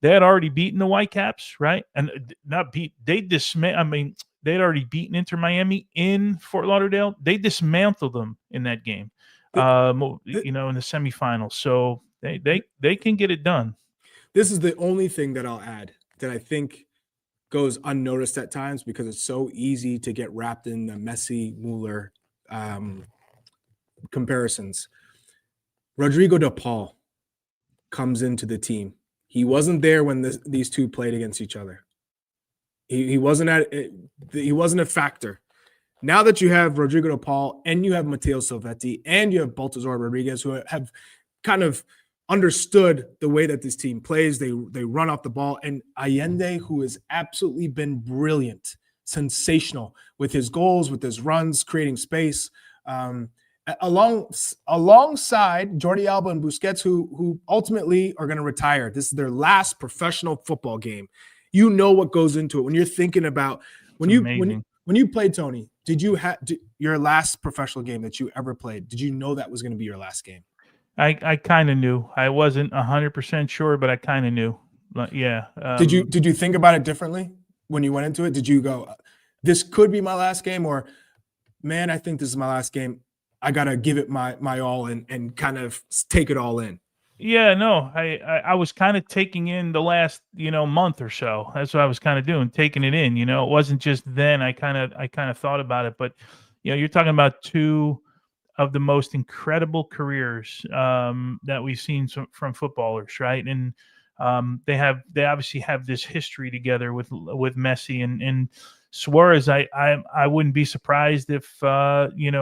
S2: they had already beaten the Whitecaps, right? And not beat, they they'd already beaten Inter Miami in Fort Lauderdale. They dismantled them in that game, in the semifinals. So they can get it done.
S1: This is the only thing that I'll add that I think goes unnoticed at times because it's so easy to get wrapped in the Messi Müller comparisons. Rodrigo de Paul comes into the team. He wasn't there when these two played against each other. He wasn't a factor. Now that you have Rodrigo de Paul and you have Matteo Silvetti and you have Baltazar Rodriguez, who have kind of understood the way that this team plays, they run off the ball, and Allende, who has absolutely been brilliant, sensational with his goals, with his runs, creating space, alongside Jordi Alba and Busquets, who ultimately are going to retire. This is their last professional football game. You know what goes into it when you're thinking about when you played, Tony. Did you have your last professional game that you ever played? Did you know that was going to be your last game?
S2: I kind of knew. I wasn't 100% sure, but I kind of knew. Yeah.
S1: Did you think about it differently when you went into it? Did you go, this could be my last game, or, man, I think this is my last game. I got to give it my all and kind of take it all in?
S2: Yeah, no, I was kind of taking in the last, month or so. That's what I was kind of doing, taking it in. It wasn't just then. I kind of thought about it, but you're talking about two of the most incredible careers that we've seen from footballers, right? And they obviously have this history together with Messi and Suarez. I wouldn't be surprised if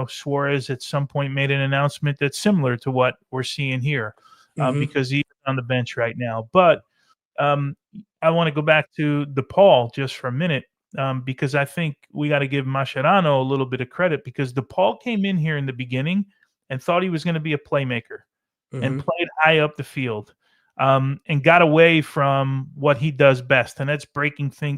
S2: Suarez at some point made an announcement that's similar to what we're seeing here, because he's on the bench right now. But I want to go back to DePaul just for a minute. Because I think we got to give Mascherano a little bit of credit, because DePaul came in here in the beginning and thought he was going to be a playmaker and played high up the field, and got away from what he does best, and that's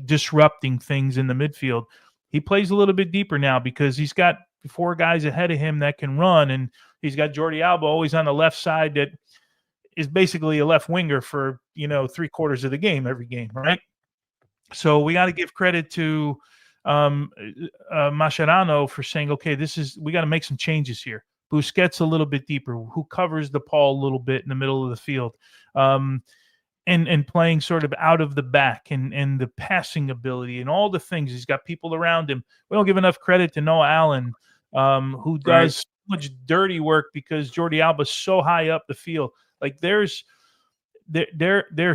S2: disrupting things in the midfield. He plays a little bit deeper now because he's got four guys ahead of him that can run, and he's got Jordi Alba always on the left side that is basically a left winger for 3/4 of the game every game, right? So we got to give credit to Mascherano for saying, okay, we got to make some changes here. Busquets a little bit deeper, who covers the ball a little bit in the middle of the field, and playing sort of out of the back and the passing ability and all the things. He's got people around him. We don't give enough credit to Noah Allen, who does so much dirty work because Jordi Alba's so high up the field. Like they're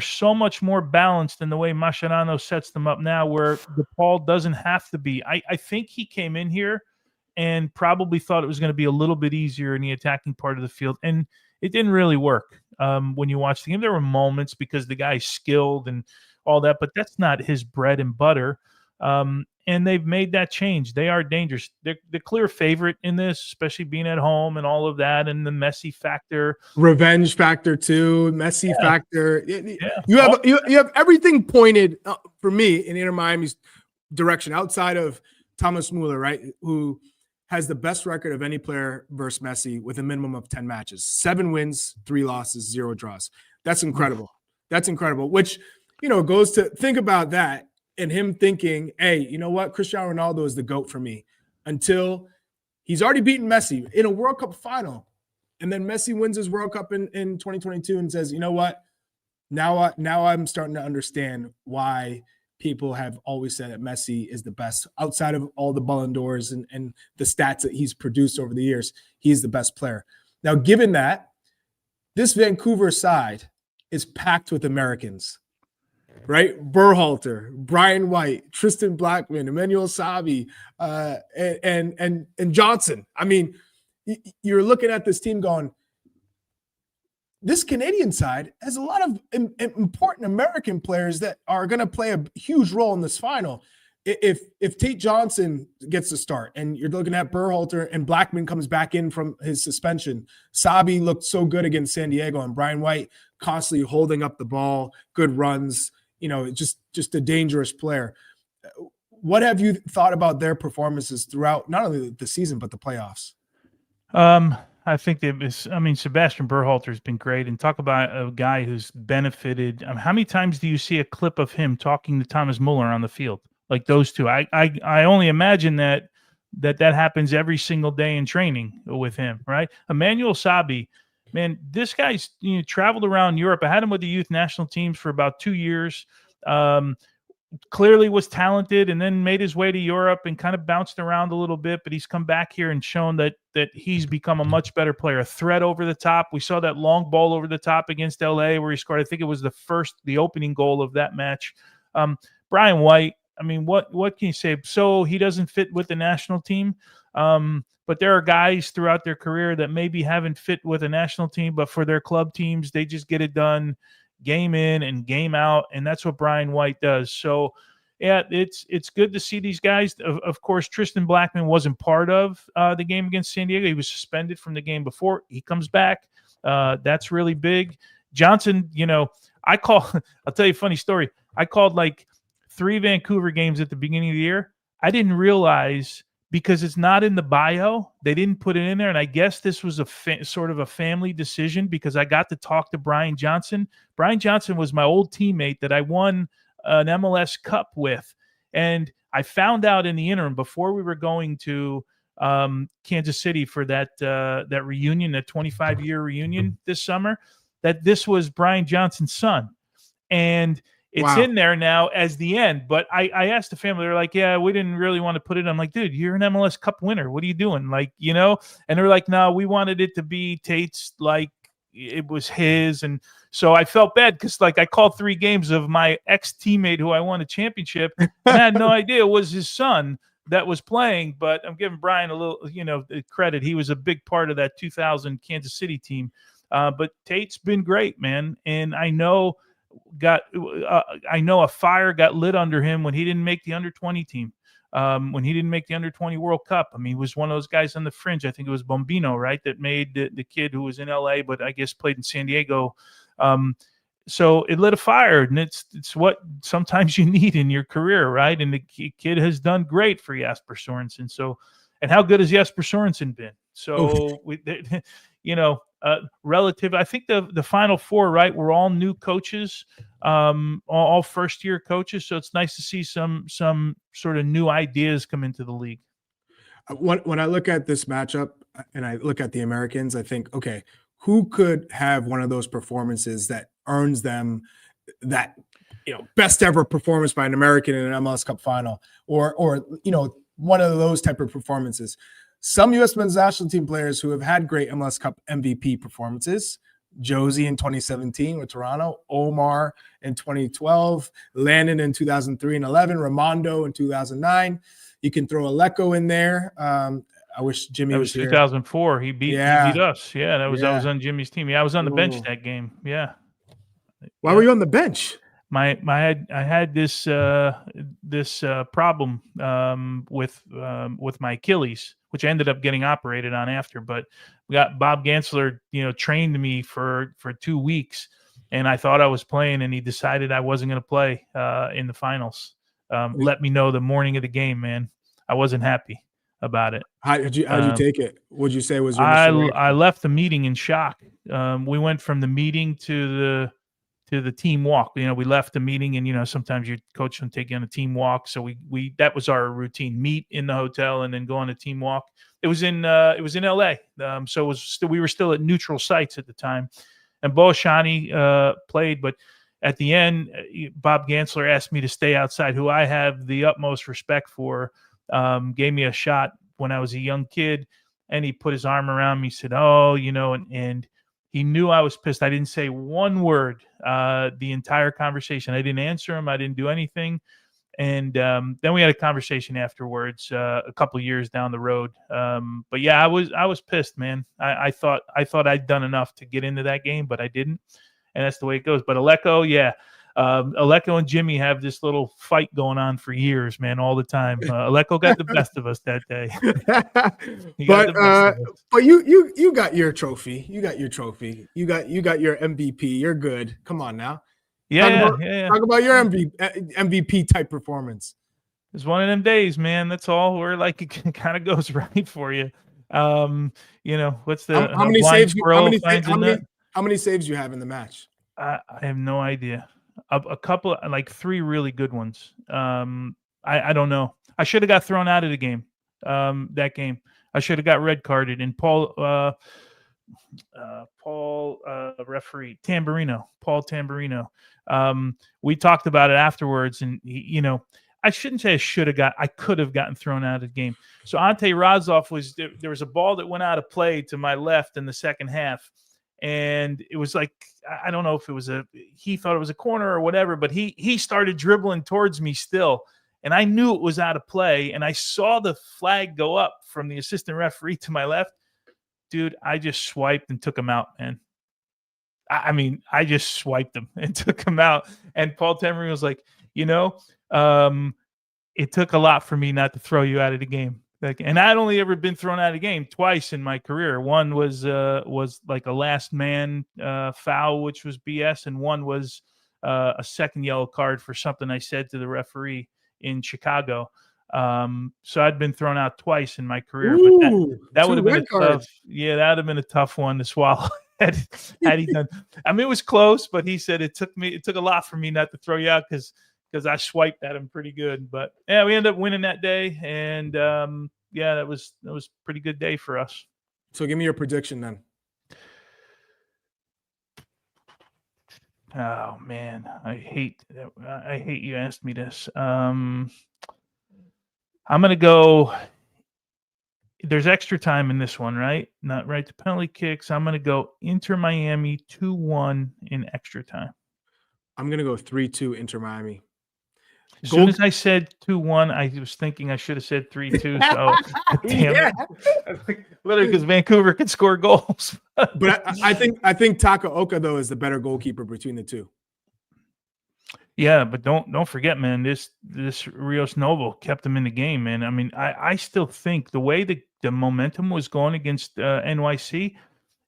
S2: so much more balanced in the way Mascherano sets them up now, where DePaul doesn't have to be. I think he came in here and probably thought it was going to be a little bit easier in the attacking part of the field, and it didn't really work. When you watch the game, there were moments because the guy's skilled and all that, but that's not his bread and butter. And they've made that change. They are dangerous. They're the clear favorite in this, especially being at home and all of that, and the Messi factor,
S1: revenge factor too, Messi factor. You have everything pointed for me in Inter Miami's direction outside of Thomas Müller, right? Who has the best record of any player versus Messi with a minimum of 10 matches, 7 wins, 3 losses, 0 draws. That's incredible. That's incredible. Which goes to think about that. And him thinking, hey, you know what? Cristiano Ronaldo is the GOAT for me, until he's already beaten Messi in a World Cup final. And then Messi wins his World Cup in 2022 and says, you know what? Now I'm starting to understand why people have always said that Messi is the best. Outside of all the Ballon d'Ors and the stats that he's produced over the years, he's the best player. Now, given that, this Vancouver side is packed with Americans. Right, Berhalter, Brian White, Tristan Blackman, Emmanuel Savi, and Johnson. I mean, you're looking at this team going, this Canadian side has a lot of important American players that are going to play a huge role in this final. if Tate Johnson gets the start and you're looking at Berhalter and Blackman comes back in from his suspension, Sabi looked so good against San Diego, and Brian White constantly holding up the ball, good runs, just a dangerous player. What have you thought about their performances throughout not only the season but the playoffs?
S2: I think Sebastian Berhalter has been great, and talk about a guy who's benefited. How many times do you see a clip of him talking to Thomas Müller on the field? Like those two. I only imagine that happens every single day in training with him, right? Emmanuel Sabi, man, this guy's traveled around Europe. I had him with the youth national teams for about 2 years. Clearly was talented, and then made his way to Europe and kind of bounced around a little bit, but he's come back here and shown that he's become a much better player, a threat over the top. We saw that long ball over the top against LA where he scored. I think it was the opening goal of that match. Brian White, what can you say? So he doesn't fit with the national team. But there are guys throughout their career that maybe haven't fit with a national team, but for their club teams, they just get it done game in and game out, and that's what Brian White does. So, yeah, it's good to see these guys. Of course, Tristan Blackman wasn't part of the game against San Diego. He was suspended from the game before. He comes back. That's really big. Johnson, I'll tell you a funny story. I called like 3 Vancouver games at the beginning of the year. I didn't realize, because it's not in the bio, they didn't put it in there. And I guess this was sort of a family decision, because I got to talk to Brian Johnson. Brian Johnson was my old teammate that I won an MLS Cup with. And I found out in the interim, before we were going to Kansas City for that reunion, that 25-year reunion this summer, that this was Brian Johnson's son. And it's in there now as the end. But I asked the family, they're like, yeah, we didn't really want to put it. I'm like, dude, you're an MLS Cup winner. What are you doing? Like, and they're like, no, we wanted it to be Tate's, like it was his. And so I felt bad, because like I called 3 games of my ex-teammate who I won a championship, and I had no idea it was his son that was playing. But I'm giving Brian a little, credit. He was a big part of that 2000 Kansas City team. But Tate's been great, man. And I know a fire got lit under him when he didn't make the under-20 team, when he didn't make the under-20 World Cup. He was one of those guys on the fringe. I think it was Bombino, right, that made the kid who was in LA, but I guess played in San Diego. So it lit a fire, and it's what sometimes you need in your career, right? And the kid has done great for Jasper Sorensen. So, and how good has Jasper Sorensen been? So, relative, I think the Final Four, right, were all new coaches, all first-year coaches. So it's nice to see some sort of new ideas come into the league.
S1: When I look at this matchup and I look at the Americans, I think, okay, who could have one of those performances that earns them that best ever performance by an American in an MLS Cup Final, or one of those type of performances? Some U.S. men's national team players who have had great MLS Cup MVP performances: Josie in 2017 with Toronto, Omar in 2012, Landon in 2003 and 11, Raimondo in 2009. You can throw Aleko in there. I wish Jimmy was here.
S2: 2004. He beat us. Yeah, I was on Jimmy's team. Yeah, I was on the bench that game. Yeah.
S1: Why were you on the bench?
S2: I had this problem with my Achilles, which I ended up getting operated on after. But we got Bob Gansler, trained me for 2 weeks, and I thought I was playing, and he decided I wasn't going to play in the finals. Let me know the morning of the game, man. I wasn't happy about it.
S1: How'd you take it? What'd you say was your
S2: I left the meeting in shock. We went from the meeting to the team walk. We left the meeting, and sometimes your coach will take you on a team walk. So we that was our routine: meet in the hotel and then go on a team walk. It was in LA. So we were still at neutral sites at the time, and Boashani played. But at the end, Bob Gansler asked me to stay outside, who I have the utmost respect for. Gave me a shot when I was a young kid, and he put his arm around me, said, "Oh, and he knew I was pissed." I didn't say one word the entire conversation. I didn't answer him. I didn't do anything. And then we had a conversation afterwards, a couple of years down the road. But yeah, I was pissed, man. I thought I'd done enough to get into that game, but I didn't. And that's the way it goes. But Aleko, yeah, Aleko and Jimmy have this little fight going on for years, man, all the time. Aleko got the best of us that day.
S1: But you got your trophy. You got your trophy. You got your MVP. You're good. Come on now. Talk about your MVP type performance.
S2: It's one of them days, man. That's all. Where like it kind of goes right for you. What's the
S1: how many saves? How many saves you have in the match?
S2: I have no idea. A couple, like 3 really good ones. I don't know. I should have got thrown out of the game. That game, I should have got red carded. And Paul referee Paul Tamburino. We talked about it afterwards, and I shouldn't say I could have gotten thrown out of the game. So Ante Razov there was a ball that went out of play to my left in the second half. And it was like, I don't know if it was he thought it was a corner or whatever, but he started dribbling towards me still. And I knew it was out of play. And I saw the flag go up from the assistant referee to my left. Dude, I just swiped and took him out, man. I just swiped him and took him out. And Paul Temery was like, it took a lot for me not to throw you out of the game. And I'd only ever been thrown out of the game twice in my career. One was like a last man foul, which was BS, and one was a second yellow card for something I said to the referee in Chicago. So I'd been thrown out twice in my career.
S1: Ooh,
S2: but that would have been tough. Yeah, that would have been a tough one to swallow. had he done. I mean, it was close, but he said it took a lot for me not to throw you out because I swiped at him pretty good. But yeah, we ended up winning that day, and that was a pretty good day for us.
S1: So give me your prediction then.
S2: Oh man, I hate you asked me this. I'm gonna go. There's extra time in this one, right? Not right to penalty kicks. I'm gonna go Inter Miami 2-1 in extra time.
S1: I'm gonna go 3-2 Inter Miami.
S2: As soon as I said 2-1, I was thinking I should have said 3-2. So damn it. Literally, because Vancouver can score goals.
S1: But I think Takaoka though is the better goalkeeper between the two.
S2: Yeah, but don't forget, man, this Rios Novo kept him in the game, man. I mean, I still think the way the momentum was going against NYC,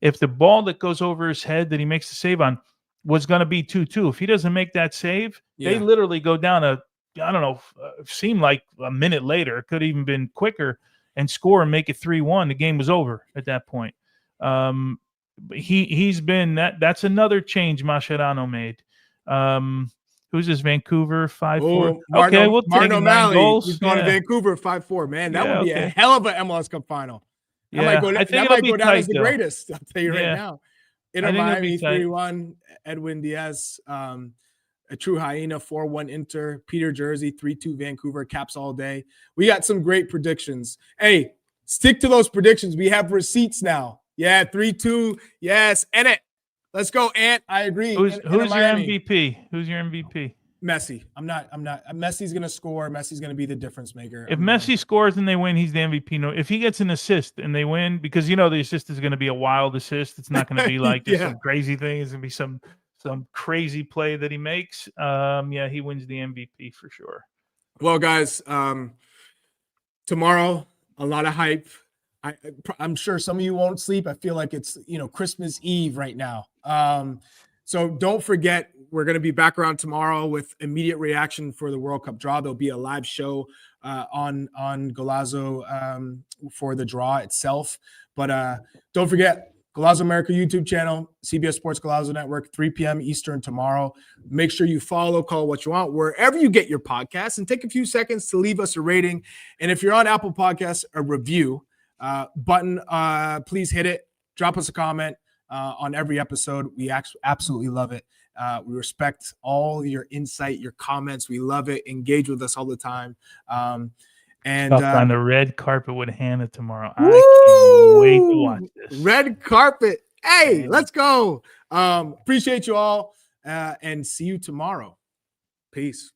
S2: if the ball that goes over his head that he makes the save on was going to be 2-2, if he doesn't make that save, they literally go down seemed like a minute later, it could have even been quicker, and score and make it 3-1. The game was over at that point. He's been that's another change Mascherano made. Who's this? Vancouver 5-4. Okay, we'll take 9 goals.
S1: He's going to Vancouver 5-4. Man, that would be a hell of an MLS Cup final. That might go down as the greatest. I'll tell you right now. Inter Miami 3-1. Edwin Diaz, a true hyena 4-1 Inter. Peter Jersey 3-2 Vancouver. Caps all day. We got some great predictions. Hey, stick to those predictions. We have receipts now. Yeah, 3-2. Yes, and it. Let's go, Ant. I agree.
S2: Who's your MVP? Who's your MVP?
S1: Messi. I'm not. Messi's going to score. Messi's going to be the difference maker.
S2: If Messi scores and they win, he's the MVP. No, if he gets an assist and they win, because the assist is going to be a wild assist. It's not going to be like just some crazy thing. It's going to be some crazy play that he makes. He wins the MVP for sure.
S1: Well, guys, tomorrow, a lot of hype. I'm sure some of you won't sleep. I feel like it's, Christmas Eve right now. So don't forget, we're going to be back around tomorrow with immediate reaction for the World Cup draw. There'll be a live show on Golazo for the draw itself. But don't forget, Golazo America YouTube channel, CBS Sports Golazo Network, 3 p.m. Eastern tomorrow. Make sure you follow, call what you want, wherever you get your podcasts, and take a few seconds to leave us a rating. And if you're on Apple Podcasts, a review button, please hit it. Drop us a comment on every episode. We absolutely love it. We respect all your insight, your comments. We love it. Engage with us all the time. And
S2: on the red carpet with Hannah tomorrow. I can't wait to watch this.
S1: Red carpet. Hey, let's go. Appreciate you all, and see you tomorrow. Peace.